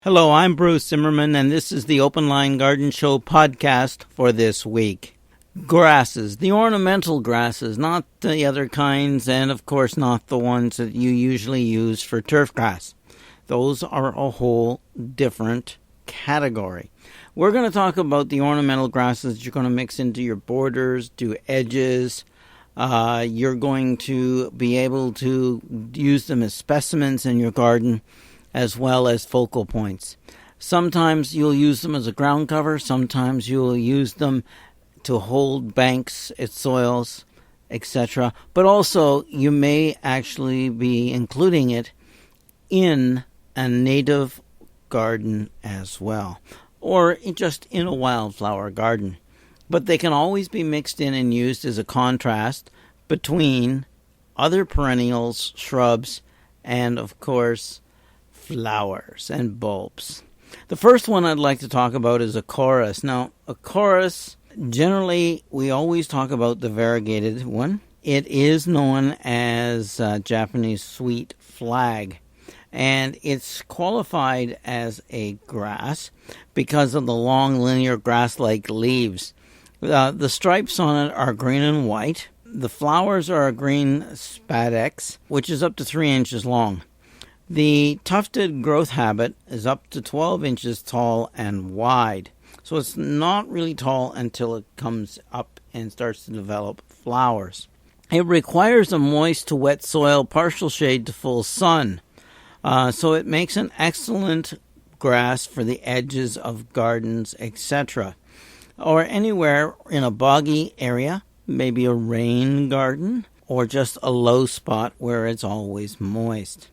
Hello, I'm Bruce Zimmerman, and this is the Open Line Garden Show podcast for this week. Grasses, the ornamental grasses, not the other kinds, and of course not the ones that you usually use for turf grass. Those are a whole different category. We're going to talk about the ornamental grasses you're going to mix into your borders, do edges. You're going to be able to use them as specimens in your garden, as well as focal points. Sometimes you'll use them as a ground cover. Sometimes you'll use them to hold banks, soils, etc. But also you may actually be including it in a native garden as well, or just in a wildflower garden. But they can always be mixed in and used as a contrast between other perennials, shrubs, and of course flowers and bulbs. The first one I'd like to talk about is a chorus. Now, a chorus, generally, we always talk about the variegated one. It is known as Japanese sweet flag, and it's qualified as a grass because of the long linear grass-like leaves. The stripes on it are green and white. The flowers are a green spadix, which is up to 3 inches long. The tufted growth habit is up to 12 inches tall and wide. So it's not really tall until it comes up and starts to develop flowers. It requires a moist to wet soil, partial shade to full sun. So it makes an excellent grass for the edges of gardens, etc. Or anywhere in a boggy area, maybe a rain garden, or just a low spot where it's always moist.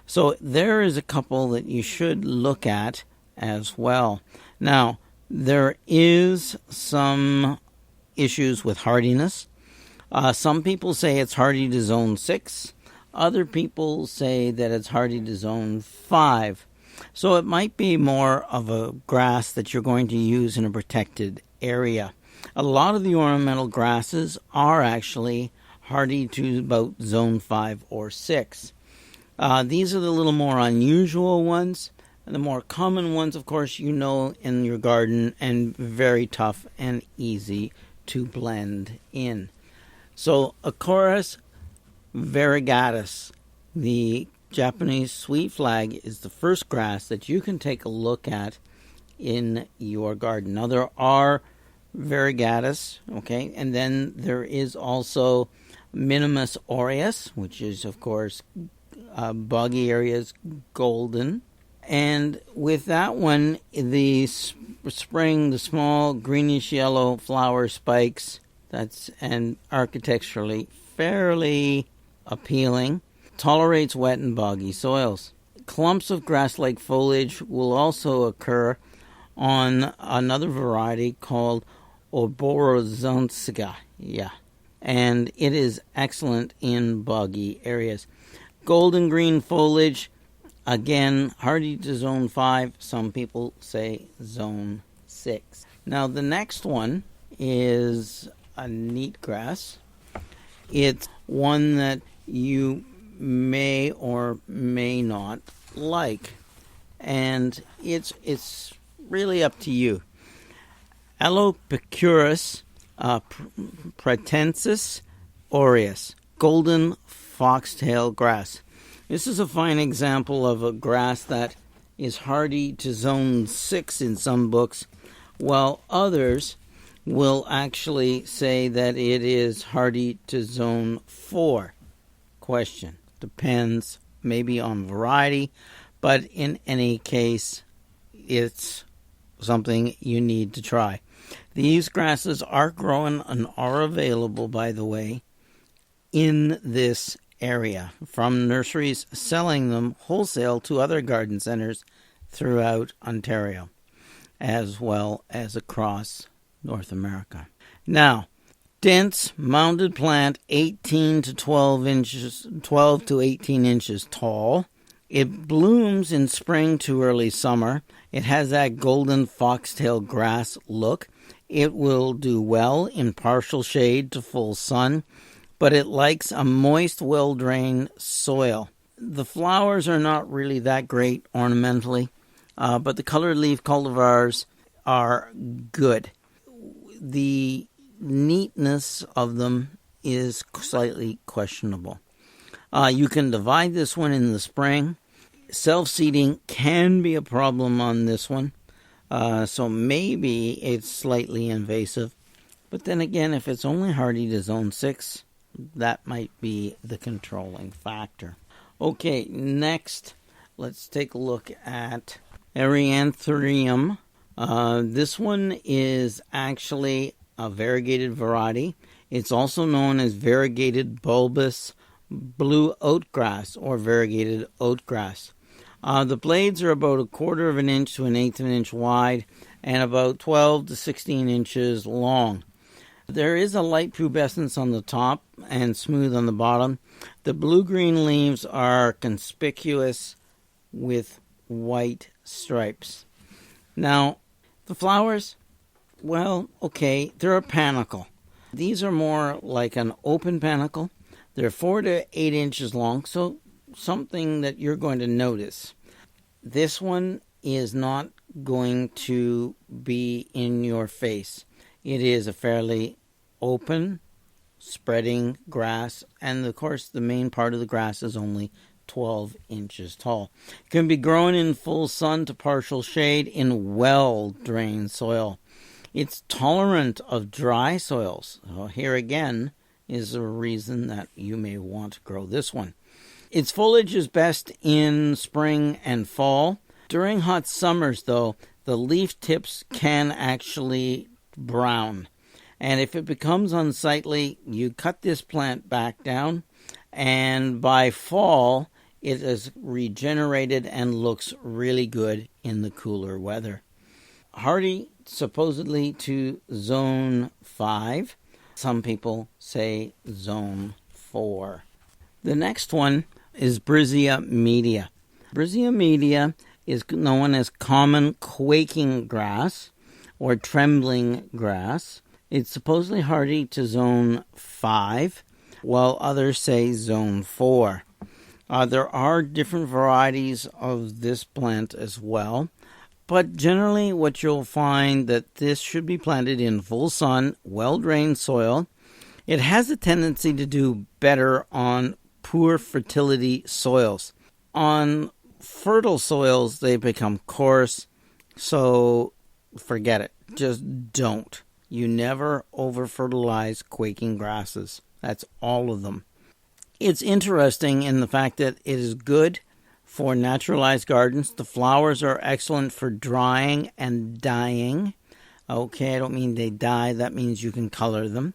So there is a couple that you should look at as well. Now, there is some issues with hardiness. Some people say it's hardy to zone 6. Other people say that it's hardy to zone 5. So it might be more of a grass that you're going to use in a protected area. A lot of the ornamental grasses are actually hardy to about zone 5 or 6. These are the little more unusual ones. And the more common ones, of course, you know in your garden, and very tough and easy to blend in. So, Acorus variegatus, the Japanese sweet flag, is the first grass that you can take a look at in your garden. Now, there are variegatus, okay, and then there is also Minimus aureus, which is, of course, boggy areas, golden. And with that one, the spring, the small greenish yellow flower spikes, and architecturally fairly appealing, tolerates wet and boggy soils. Clumps of grass-like foliage will also occur on another variety called Oborozonska, and it is excellent in boggy areas. Golden green foliage, again, hardy to zone 5. Some people say zone 6. Now, the next one is a neat grass. It's one that you may or may not like, and it's really up to you. Alopecuris pratensis aureus, golden foxtail grass. This is a fine example of a grass that is hardy to zone 6 in some books, while others will actually say that it is hardy to zone 4. Question. Depends maybe on variety, but in any case, it's something you need to try. These grasses are growing and are available, by the way, in this area from nurseries selling them wholesale to other garden centers throughout Ontario, as well as across North America. Now, dense mounded plant, 18 to 12 to 18 inches tall. It blooms in spring to early summer. It has that golden foxtail grass look. It will do well in partial shade to full sun, but it likes a moist, well-drained soil. The flowers are not really that great ornamentally. but the colored leaf cultivars are good. The neatness of them is slightly questionable. You can divide this one in the spring. Self-seeding can be a problem on this one, so maybe it's slightly invasive. But then again, if it's only hardy to zone 6, that might be the controlling factor. Okay, next, let's take a look at Erianthurium. This one is actually a variegated variety. It's also known as variegated bulbous blue oatgrass or variegated oatgrass. The blades are about 1/4 of an inch to 1/8 of an inch wide and about 12 to 16 inches long. There is a light pubescence on the top and smooth on the bottom. The blue-green leaves are conspicuous with white stripes. Now, the flowers, well, okay, they're a panicle. These are more like an open panicle. They're 4 to 8 inches long, so something that you're going to notice. This one is not going to be in your face. It is a fairly open, spreading grass, and of course the main part of the grass is only 12 inches tall. It can be grown in full sun to partial shade in well-drained soil. It's tolerant of dry soils. So here again is a reason that you may want to grow this one. Its foliage is best in spring and fall. During hot summers, though, the leaf tips can actually brown. And if it becomes unsightly, you cut this plant back down, and by fall, it is regenerated and looks really good in the cooler weather. Hardy, supposedly to zone 5. Some people say zone 4. The next one is Brizia media. Brizia media is known as common quaking grass or trembling grass. It's supposedly hardy to zone 5, while others say zone 4. There are different varieties of this plant as well, but generally what you'll find that this should be planted in full sun, well-drained soil. It has a tendency to do better on poor fertility soils. On fertile soils, they become coarse, so forget it. Just don't. You never over-fertilize quaking grasses. That's all of them. It's interesting in the fact that it is good for naturalized gardens. The flowers are excellent for drying and dyeing. Okay, I don't mean they dye. That means you can color them.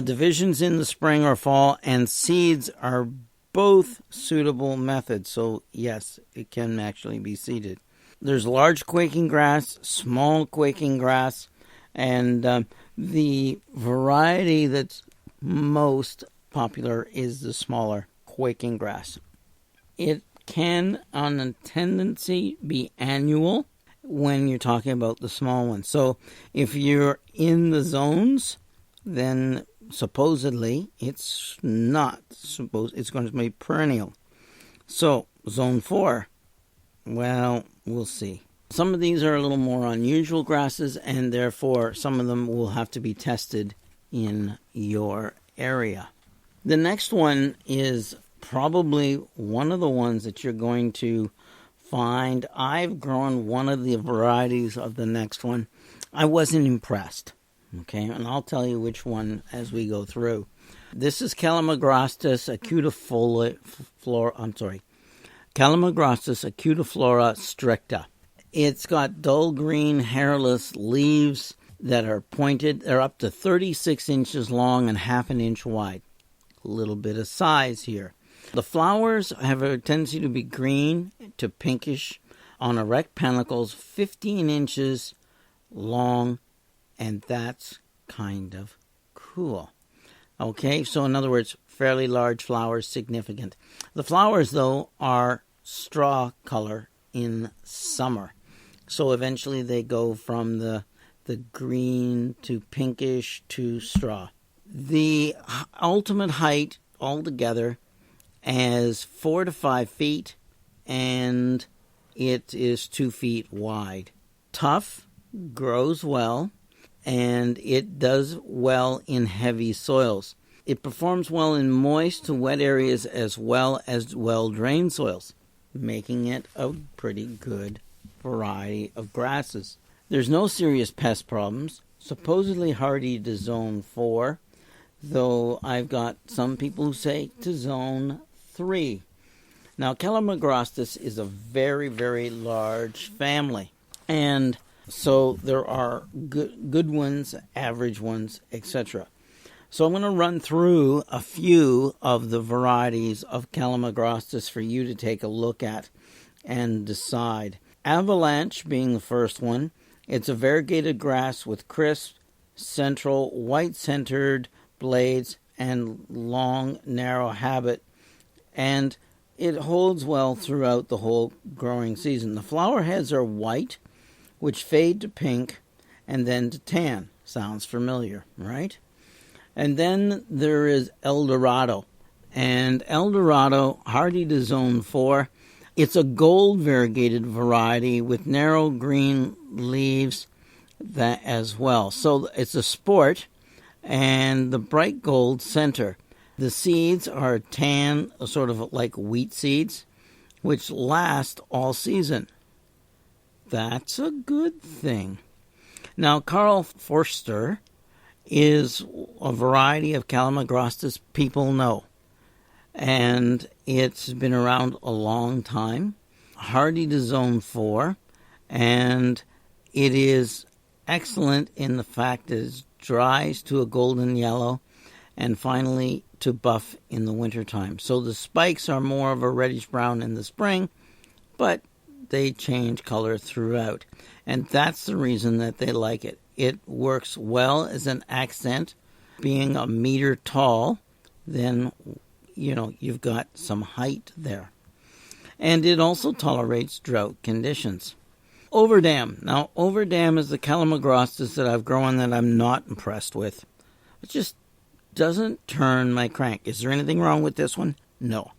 Divisions in the spring or fall and seeds are both suitable methods. So, yes, it can actually be seeded. There's large quaking grass, small quaking grass, and the variety that's most popular is the smaller quaking grass. It can, on a tendency, be annual when you're talking about the small ones. So if you're in the zones, then supposedly it's not. It's going to be perennial. So zone 4, well, we'll see. Some of these are a little more unusual grasses, and therefore some of them will have to be tested in your area. The next one is probably one of the ones that you're going to find. I've grown one of the varieties of the next one. I wasn't impressed. Okay, and I'll tell you which one as we go through. This is Calamagrostis acutiflora stricta. It's got dull green, hairless leaves that are pointed. They're up to 36 inches long and half an inch wide. A little bit of size here. The flowers have a tendency to be green to pinkish on erect panicles, 15 inches long, and that's kind of cool. Okay, so in other words, fairly large flowers, significant. The flowers, though, are straw color in summer. So eventually they go from the green to pinkish to straw. The ultimate height altogether is 4 to 5 feet, and it is 2 feet wide. Tough, grows well, and it does well in heavy soils. It performs well in moist to wet areas as well as well-drained soils, making it a pretty good variety of grasses. There's no serious pest problems, supposedly hardy to zone 4, though I've got some people who say to zone 3. Now, Calamagrostis is a very, very large family, and so there are good ones, average ones, etc. So I'm going to run through a few of the varieties of Calamagrostis for you to take a look at and decide. Avalanche being the first one. It's a variegated grass with crisp, central, white-centered blades and long, narrow habit, and it holds well throughout the whole growing season. The flower heads are white, which fade to pink and then to tan. Sounds familiar, right? And then there is El Dorado. And El Dorado, hardy to zone 4. It's a gold variegated variety with narrow green leaves that as well. So it's a sport, and the bright gold center. The seeds are tan, sort of like wheat seeds, which last all season. That's a good thing. Now, Karl Forster is a variety of Calamagrostis people know, and it's been around a long time, hardy to zone 4, and it is excellent in the fact that it dries to a golden yellow and finally to buff in the wintertime. So the spikes are more of a reddish brown in the spring, but they change color throughout, and that's the reason that they like it. It works well as an accent. Being a meter tall, then you've got some height there. And it also tolerates drought conditions. Overdam. Now, Overdam is the Calamagrostis that I've grown that I'm not impressed with. It just doesn't turn my crank. Is there anything wrong with this one? No.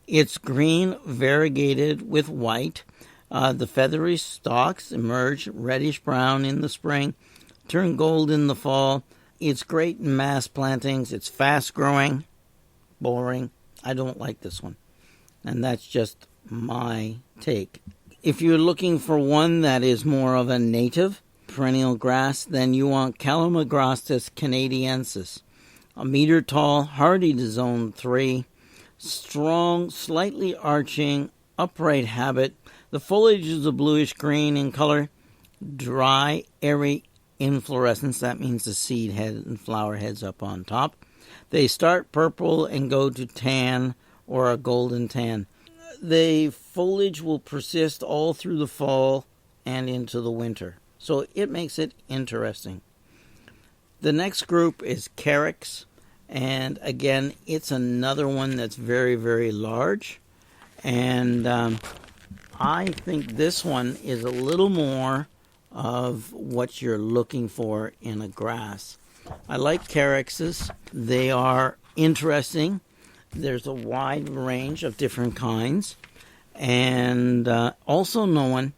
It's green, variegated with white. The feathery stalks emerge reddish-brown in the spring, turn gold in the fall. It's great in mass plantings. It's fast-growing. Boring. I don't like this one. And that's just my take. If you're looking for one that is more of a native perennial grass, then you want Calamagrostis canadiensis. A meter tall, hardy to zone 3. Strong, slightly arching, upright habit. The foliage is a bluish-green in color. Dry, airy inflorescence. That means the seed head and flower heads up on top. They start purple and go to tan or a golden tan. The foliage will persist all through the fall and into the winter. So it makes it interesting. The next group is Carex. And again, it's another one that's very, very large. And I think this one is a little more of what you're looking for in a grass. I like Carexes. They are interesting. There's a wide range of different kinds. And also known,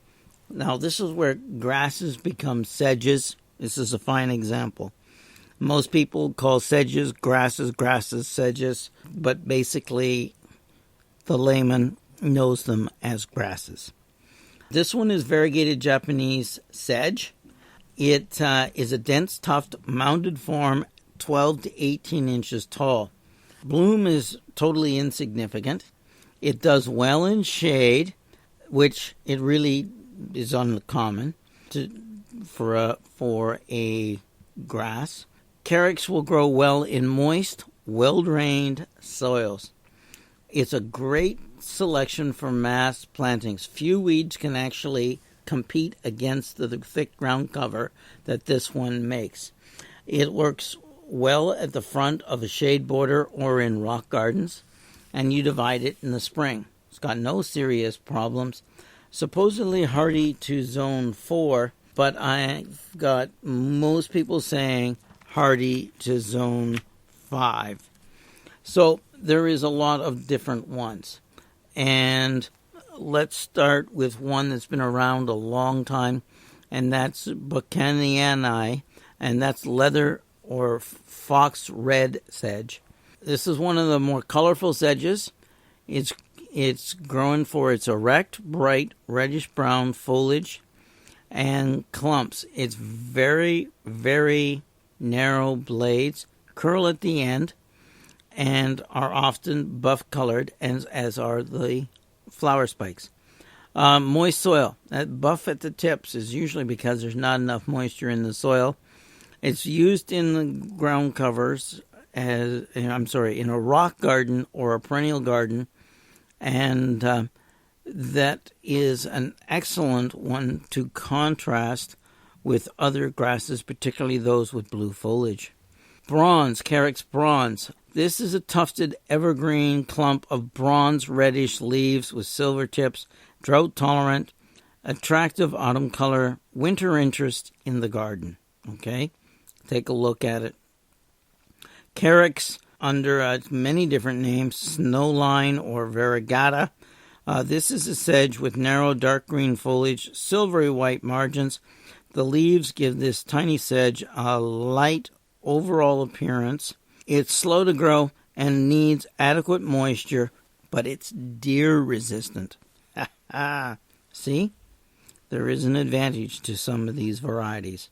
now this is where grasses become sedges. This is a fine example. Most people call sedges grasses, grasses sedges, but basically the layman knows them as grasses. This one is variegated Japanese sedge. It is a dense, tuft, mounded form, 12 to 18 inches tall. Bloom is totally insignificant. It does well in shade, which it really is uncommon for a grass. Carex will grow well in moist, well-drained soils. It's a great selection for mass plantings. Few weeds can actually compete against the thick ground cover that this one makes. It works well at the front of a shade border or in rock gardens, and you divide it in the spring. It's got no serious problems. Supposedly hardy to zone 4, but I've got most people saying hardy to zone 5. So there is a lot of different ones. And let's start with one that's been around a long time, and that's Buchanani, and that's leather or fox red sedge. This is one of the more colorful sedges. It's grown for its erect, bright, reddish-brown foliage and clumps. It's very, very narrow blades, curl at the end, and are often buff-colored, as are the flower spikes. Moist soil. That buff at the tips is usually because there's not enough moisture in the soil. It's used in the ground covers in a rock garden or a perennial garden, and that is an excellent one to contrast with other grasses, particularly those with blue foliage. Bronze, Carex bronze. This is a tufted evergreen clump of bronze reddish leaves with silver tips, drought tolerant, attractive autumn color, winter interest in the garden. Okay, take a look at it. Carex, under many different names, snowline or variegata. This is a sedge with narrow dark green foliage, silvery white margins. The leaves give this tiny sedge a light overall appearance. It's slow to grow and needs adequate moisture, but it's deer resistant. See? There is an advantage to some of these varieties.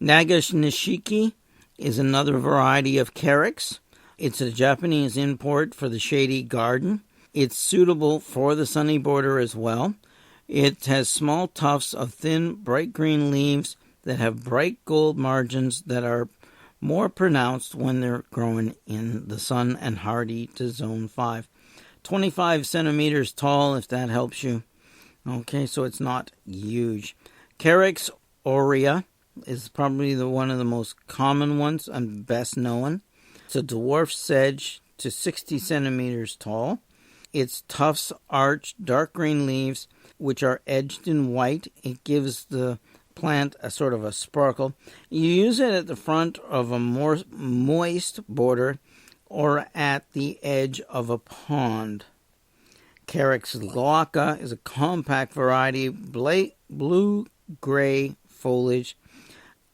Nagashinishiki is another variety of Carex. It's a Japanese import for the shady garden. It's suitable for the sunny border as well. It has small tufts of thin, bright green leaves that have bright gold margins that are more pronounced when they're growing in the sun, and hardy to zone 5. 25 centimeters tall, if that helps you. Okay, so it's not huge. Carex aurea is probably one of the most common ones and best known. It's a dwarf sedge to 60 centimeters tall. Its tufts arch dark green leaves, which are edged in white. It gives the plant a sort of a sparkle. You use it at the front of a more moist border or at the edge of a pond. Carex glauca is a compact variety, blue-gray foliage.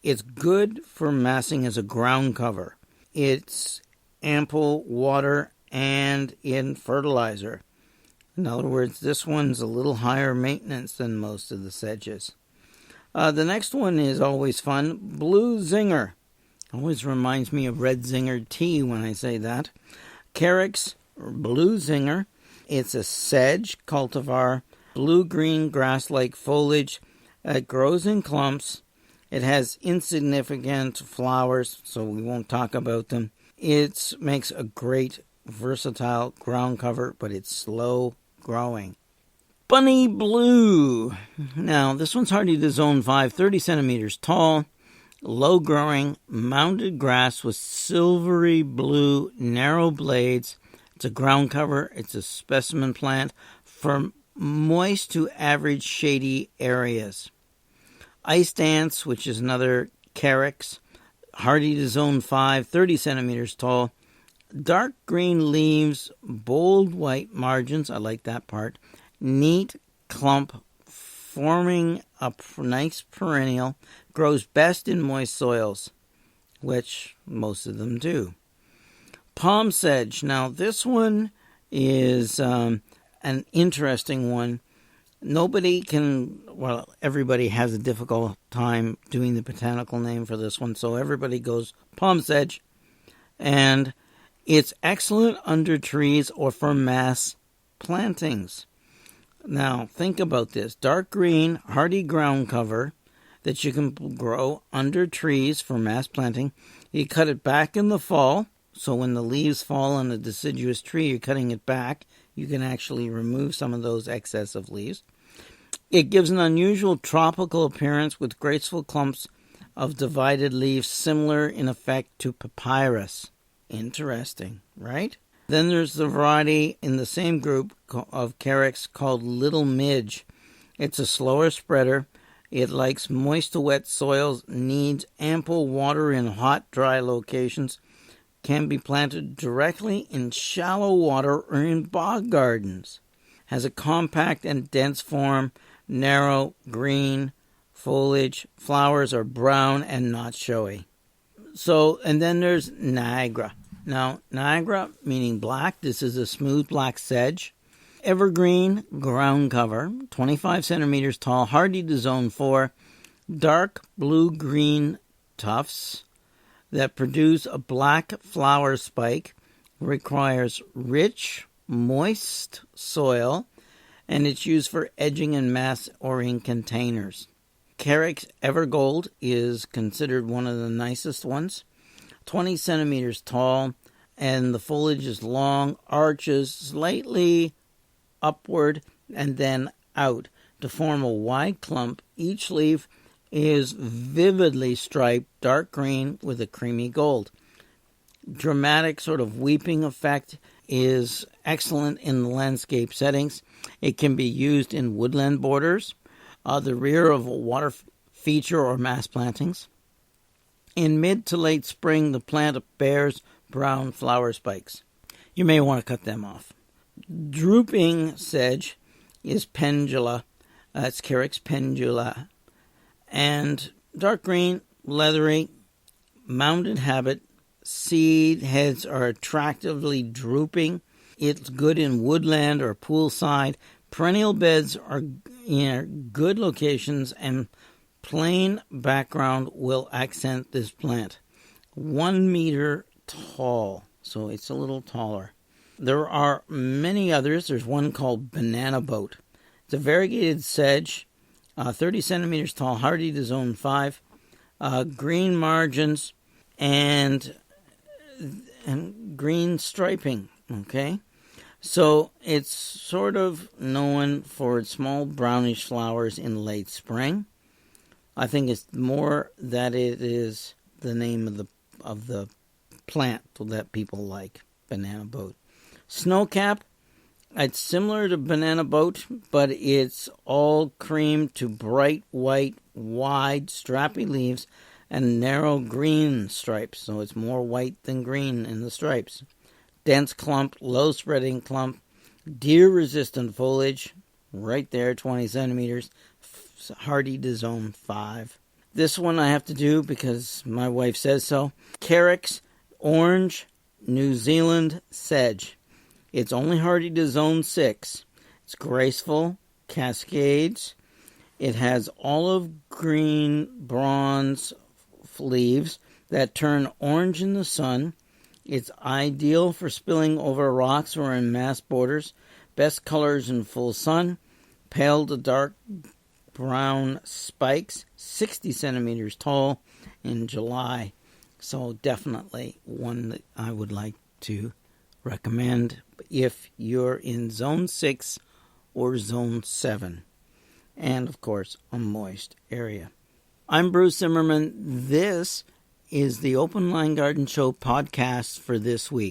It's good for massing as a ground cover. It's ample water and in fertilizer. In other words, this one's a little higher maintenance than most of the sedges. The next one is always fun. Blue Zinger. Always reminds me of red zinger tea when I say that. Carex Blue Zinger. It's a sedge cultivar, blue-green grass-like foliage. It grows in clumps. It has insignificant flowers, so we won't talk about them. It makes a great, versatile ground cover, but it's slow growing. Bunny Blue. Now, this one's hardy to zone 5, 30 centimeters tall, low-growing, mounded grass with silvery blue, narrow blades. It's a ground cover. It's a specimen plant for moist to average shady areas. Ice Dance, which is another Carex, hardy to zone 5, 30 centimeters tall, dark green leaves, bold white margins, I like that part, neat clump forming a nice perennial, grows best in moist soils, which most of them do. Palm sedge. Now this one is an interesting one. Everybody has a difficult time doing the botanical name for this one, so everybody goes palm sedge. And it's excellent under trees or for mass plantings. Now, think about this. Dark green, hardy ground cover that you can grow under trees for mass planting. You cut it back in the fall, so when the leaves fall on a deciduous tree, you're cutting it back. You can actually remove some of those excess of leaves. It gives an unusual tropical appearance with graceful clumps of divided leaves, similar in effect to papyrus. Interesting, right? Then there's the variety in the same group of Carex called Little Midge. It's a slower spreader. It likes moist to wet soils, needs ample water in hot, dry locations, can be planted directly in shallow water or in bog gardens. Has a compact and dense form, narrow, green foliage. Flowers are brown and not showy. So, and then there's Niagara. Now, Niagara, meaning black, this is a smooth black sedge. Evergreen ground cover, 25 centimeters tall, hardy to zone 4. Dark blue-green tufts that produce a black flower spike. Requires rich, moist soil, and it's used for edging and mass-orienting containers. Carex Evergold is considered one of the nicest ones. 20 centimeters tall, and the foliage is long, arches slightly upward and then out to form a wide clump. Each leaf is vividly striped dark green with a creamy gold. Dramatic sort of weeping effect is excellent in the landscape settings. It can be used in woodland borders, the rear of a water feature or mass plantings. In mid to late spring, the plant bears brown flower spikes. You may want to cut them off. Drooping sedge is pendula. It's Carex pendula. And dark green, leathery, mounded habit. Seed heads are attractively drooping. It's good in woodland or poolside. Perennial beds are in good locations, and plain background will accent this plant. 1 meter tall, so it's a little taller. There are many others. There's one called banana boat. It's a variegated sedge, 30 centimeters tall, hardy to zone 5, green margins, and green striping, okay? So it's sort of known for its small brownish flowers in late spring. I think it's more that it is the name of the plant that people like, banana boat. Snowcap, it's similar to banana boat, but it's all cream to bright white, wide, strappy leaves and narrow green stripes, so it's more white than green in the stripes. Dense clump, low spreading clump, deer-resistant foliage, right there, 20 centimeters, hardy to zone 5. This one I have to do because my wife says so. Carex Orange New Zealand Sedge. It's only hardy to zone 6. It's graceful, cascades. It has olive green bronze leaves that turn orange in the sun. It's ideal for spilling over rocks or in mass borders. Best colors in full sun. Pale to dark brown spikes, 60 centimeters tall in July. So definitely one that I would like to recommend if you're in zone 6 or zone 7. And of course, a moist area. I'm Bruce Zimmerman. This is the Open Line Garden Show podcast for this week.